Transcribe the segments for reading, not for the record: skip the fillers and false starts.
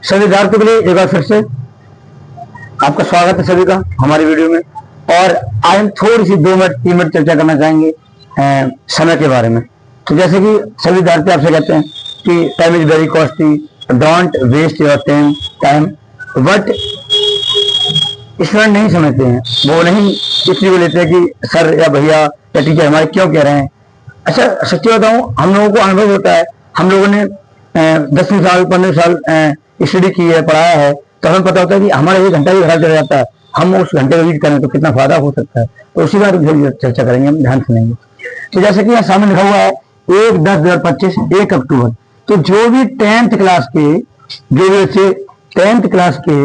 सभी विद्यार्थियों के लिए एक बार फिर से आपका स्वागत है सभी का हमारी वीडियो में। और आज हम थोड़ी सी 2 मिनट 3 मिनट चर्चा करना चाहेंगे समय के बारे में। तो जैसे कि सभी विद्यार्थी आपसे कहते हैं कि time is very costly, don't waste your time, but student नहीं समझते हैं, वो नहीं इसलिए लेते हैं कि सर या भैया या टीचर हमारे क्यों कह रहे हैं। अच्छा सच्ची बताऊं, हम लोगों को अनुभव होता है, हम लोगों ने 10 साल 15 साल स्टडी की है, पढ़ाया है, तो हमें पता होता है कि हमारा 1 घंटा भी खराब चला जाता है, हम उस घंटे का यूज करें तो कितना फायदा हो सकता है। तो उसी बारे में चर्चा करेंगे, हम ध्यान सुनेंगे। तो जैसे कि यहाँ सामने लिखा हुआ है 1/10/2025 1 अक्टूबर। तो जो भी 10th क्लास के, जो भी बच्चे 10th क्लास के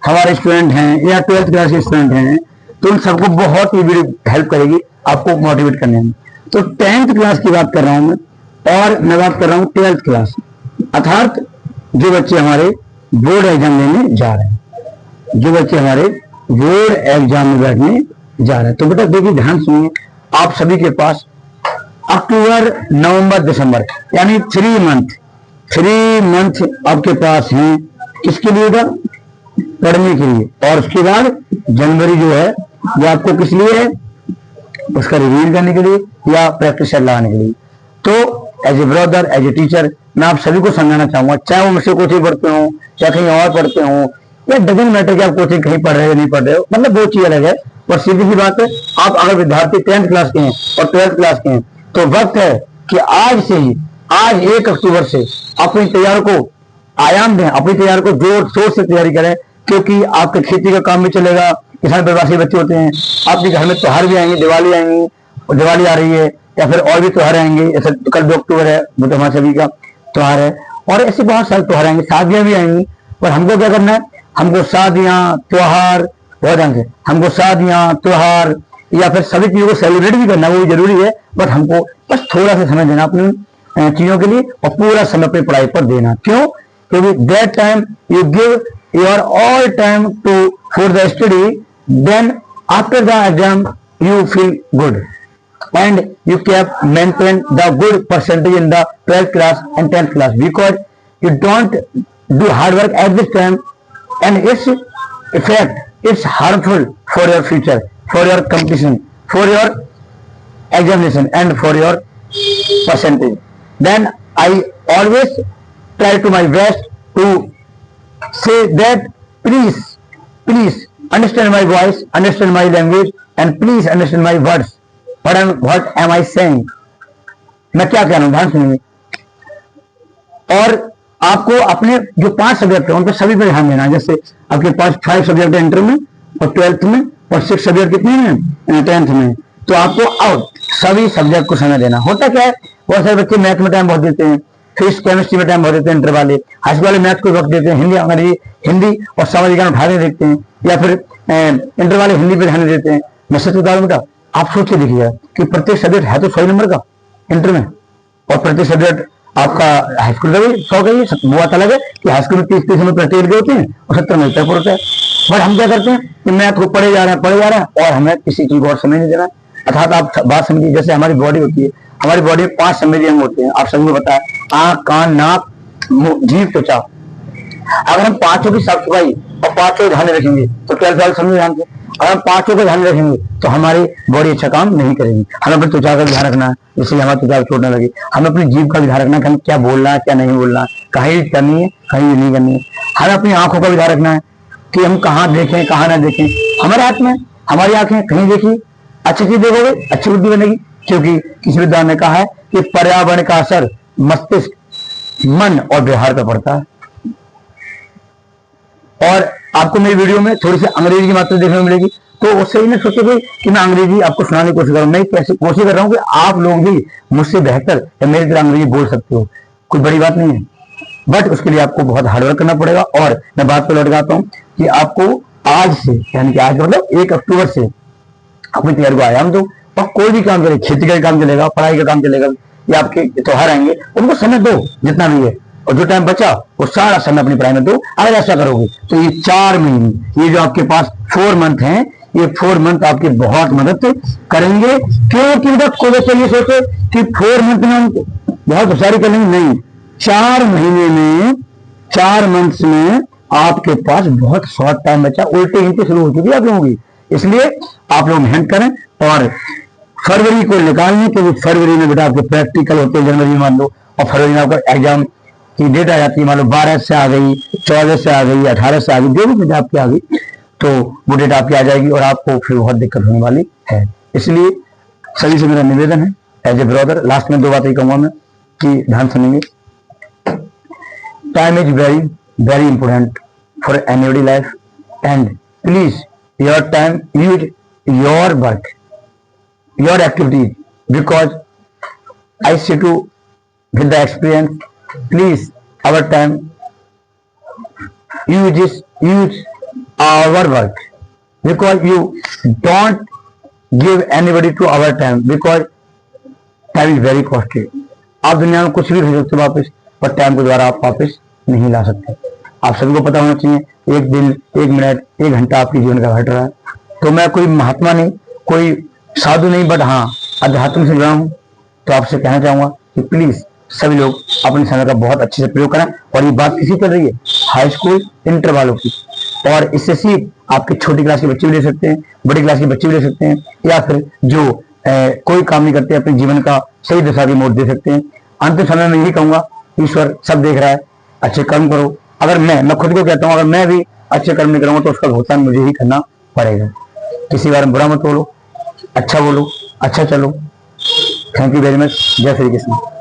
हमारे स्टूडेंट हैं या 12th क्लास के स्टूडेंट हैं, तो उन सबको बहुत ही वीडियो हेल्प करेगी आपको मोटिवेट करने में। तो 10th क्लास की बात कर रहा हूं मैं, और मैं बात कर रहा हूं 12th क्लास, अर्थात जो बच्चे हमारे बोर्ड एग्जाम देने जा रहे हैं, जो बच्चे हमारे बोर्ड एग्जाम में बैठने जा रहे हैं। तो बेटा देखिए, ध्यान सुनिए, आप सभी के पास अक्टूबर नवंबर दिसंबर यानी 3 मंथ आपके पास हैं, किसके लिए था? पढ़ने के लिए। और उसके बाद जनवरी जो है वो आपको किस लिए है? उसका रिवील करने के लिए या प्रैक्टिस लगाने के लिए। तो as a brother, as a teacher, मैं आप सभी को समझाना चाहूंगा, चाहे वो मुझसे कोचिंग पढ़ते हो या कहीं और पढ़ते हो, या डजन मैटर कि आप कोचिंग कहीं पढ़ रहे हो नहीं पढ़ रहे हो, मतलब वो चीज अलग है। और सीधी सी बात है, आप अगर विद्यार्थी 10th क्लास के हैं और 12th क्लास के हैं, तो वक्त है कि आज से ही, आज 1 अक्टूबर से अपनी तैयारी को आयाम दें, अपनी तैयारी को जोर शोर से तैयारी करें, क्योंकि आपके खेती का काम भी चलेगा। किसान प्रवासी बच्चे होते हैं, आपके घर में त्योहार भी आएंगे, दिवाली आएंगी, और दिवाली आ रही है, या फिर और भी त्योहार आएंगे, जैसे कल 2 अक्टूबर है, वो तो हमारे सभी का त्योहार है, और ऐसे बहुत सारे त्योहार आएंगे, शादियां भी आएंगी। और हमको क्या करना है? हमको शादियां त्योहार, बहुत ढंग से हमको शादियां त्योहार या फिर सभी चीजों को सेलिब्रेट भी करना, वो भी जरूरी है, बट हमको बस थोड़ा सा समय देना अपनी चीजों के लिए, और पूरा समय अपनी पढ़ाई पर देना। क्यों? क्योंकि that time you give your all time to for the study, then after the exam you feel good and you can maintain the good percentage in the 12th class and 10th class, because you don't do hard work at this time, and its effect is harmful for your future, for your competition, for your examination and for your percentage. Then I always try to my best to say that please understand my voice, understand my language, and please understand my words. What am I saying? मैं क्या कह रहा हूं, ध्यान सुनिए। और आपको अपने जो 5 सब्जेक्ट है उन पर सभी पर ध्यान देना है। जैसे आपके पास 5 सब्जेक्ट है इंटर में और 12th में, और 6 सब्जेक्ट कितने में? 10th में। तो आपको सभी सब्जेक्ट को समय देना। होता क्या है, बहुत सारे बच्चे मैथ में टाइम बहुत देते हैं, फिजिक्स केमिस्ट्री में टाइम बहुत देते हैं, इंटर वाले, हाई स्कूल वाले मैथ को वक्त देते हैं, हिंदी अंग्रेजी, हिंदी और सामाजिक ज्ञान उठाने देखते हैं, या फिर इंटर वाले हिंदी पे ध्यान देते हैं। मैं सच बता रहा हूं बेटा, आप सोच के देखिएगा कि प्रत्येक सब्जेक्ट है तो 100 नंबर का इंटर में, और प्रत्येक सब्जेक्ट आपका हाई स्कूल का भी 100 का ही। वो बात अलग है कि हाई स्कूल में 30 नंबर प्रत्येक के होते हैं और 70 में पेपर होता है। बट हम क्या करते हैं कि मैथ को पढ़े जा रहे हैं, और हमें किसी चीज को और समझ नहीं देना। अर्थात आप बात समझिए, जैसे हमारी बॉडी होती है, हमारी बॉडी में 5 संवेदी अंग होते हैं, आप सभी को पता है, आंख, कान, नाक, जीभ, त्वचा। अगर हम 5 की साफ सफाई और 5 ध्यान रखेंगे तो 12 साल समझ ध्यान से, अगर हम 5 को ध्यान रखेंगे तो हमारी बॉडी अच्छा काम नहीं करेगी। हमें अपनी त्वचा का ध्यान रखना है, जिससे हमारी त्वचा छोड़ न लगे। हमें अपनी जीभ का भी ध्यान रखना है कि हमें क्या बोलना है, क्या नहीं बोलना है, कहीं यूज करनी है, कहीं यूज नहीं करनी है। हमें अपनी आंखों का भी ध्यान रखना है कि हम कहाँ देखें, कहाँ ना देखें। हमारे हाथ में हमारी आंखें, कहीं देखिए अच्छी चीज देखोगे अच्छी बुद्धि बनेगी, क्योंकि किसी विद्वान ने कहा है कि पर्यावरण का असर मस्तिष्क, मन और व्यवहार पर पड़ता है। और आपको मेरी वीडियो में थोड़ी सी अंग्रेजी की मात्रा देखने को मिलेगी, तो उससे ही नहीं सोचोगे कि मैं अंग्रेजी आपको सुनाने की कोशिश कर रहा हूं। मैं कैसे कोशिश कर रहा हूं कि आप लोग भी मुझसे बेहतर या मेरी तरह अंग्रेजी बोल सकते हो, कोई बड़ी बात नहीं है, बट उसके लिए आपको बहुत हार्डवर्क करना पड़ेगा। और मैं बात पर लौट जाता हूं कि आपको आज से, यानी कि आज मतलब 1 अक्टूबर से अपनी तैयारी को आयाम दो, और कोई भी काम चले, खेती का काम चलेगा, पढ़ाई का काम चलेगा, या आपके त्योहार आएंगे, उनको समय दो जितना भी है, और जो टाइम बचा वो सारा समय अपनी पढ़ाई में दो। अगर ऐसा करोगे तो ये 4 महीने, ये जो आपके पास 4 मंथ हैं, ये 4 मंथ आपकी बहुत मदद करेंगे। क्योंकि कोई बच्चे ये सोचे कि 4 मंथ में हम बहुत होशियारी कर लेंगे, नहीं, 4 महीने में 4 मंथ्स में आपके पास बहुत शॉर्ट टाइम बचा, उल्टे गिनती शुरू हो चुकी है आप लोगों की। इसलिए आप लोग मेहनत करें और फरवरी को निकालने, क्योंकि फरवरी में बेटा आपके प्रैक्टिकल होते हैं, जनवरी में मान लो, और फरवरी में आपका एग्जाम की डेट आ जाती है, मान लो 12 से आ गई, 14 से आ गई, 18 से आ गई, जो भी डेट आपकी आ गई, तो वो डेट आपकी आ जाएगी और आपको फिर बहुत दिक्कत होने वाली है। इसलिए सभी से मेरा निवेदन है एज ए ब्रदर, लास्ट में 2 बातें कहूंगा मैं कि ध्यान सुनेंगे। Time is very very important for anybody life, and please your time use your work, your activities, because I say to with the experience, please our time use our work, because you don't give anybody to our time, because time is very costly। आप दुनिया में कुछ भी भेज सकते हो वापस, पर टाइम को द्वारा आप वापस नहीं ला सकते। आप सभी को पता होना चाहिए एक दिन, 1 मिनट, 1 घंटा आपके जीवन का घट रहा है। तो मैं कोई महात्मा नहीं, कोई साधु नहीं, बट हाँ अध्यात्म से जुड़ा हूं, तो आपसे कहना चाहूंगा कि प्लीज सभी लोग अपने समय का बहुत अच्छे से प्रयोग करें। और ये बात किसी चल रही है, हाई स्कूल इंटर वालों की, और इससे सीख आपके छोटी क्लास के बच्चे भी ले सकते हैं, बड़ी क्लास के बच्चे भी ले सकते हैं, या फिर जो कोई काम नहीं करते अपने जीवन का सही दिशा की मोड़ दे सकते हैं। अंतिम समय में यही कहूंगा, ईश्वर सब देख रहा है, अच्छे कर्म करो। अगर मैं खुद को कहता हूँ, अगर मैं भी अच्छे कर्म नहीं करूंगा तो उसका भुगतान मुझे ही करना पड़ेगा। किसी बारे में बुरा मत बोलो, अच्छा बोलो, अच्छा चलो। Thank you very much. जय श्री कृष्ण।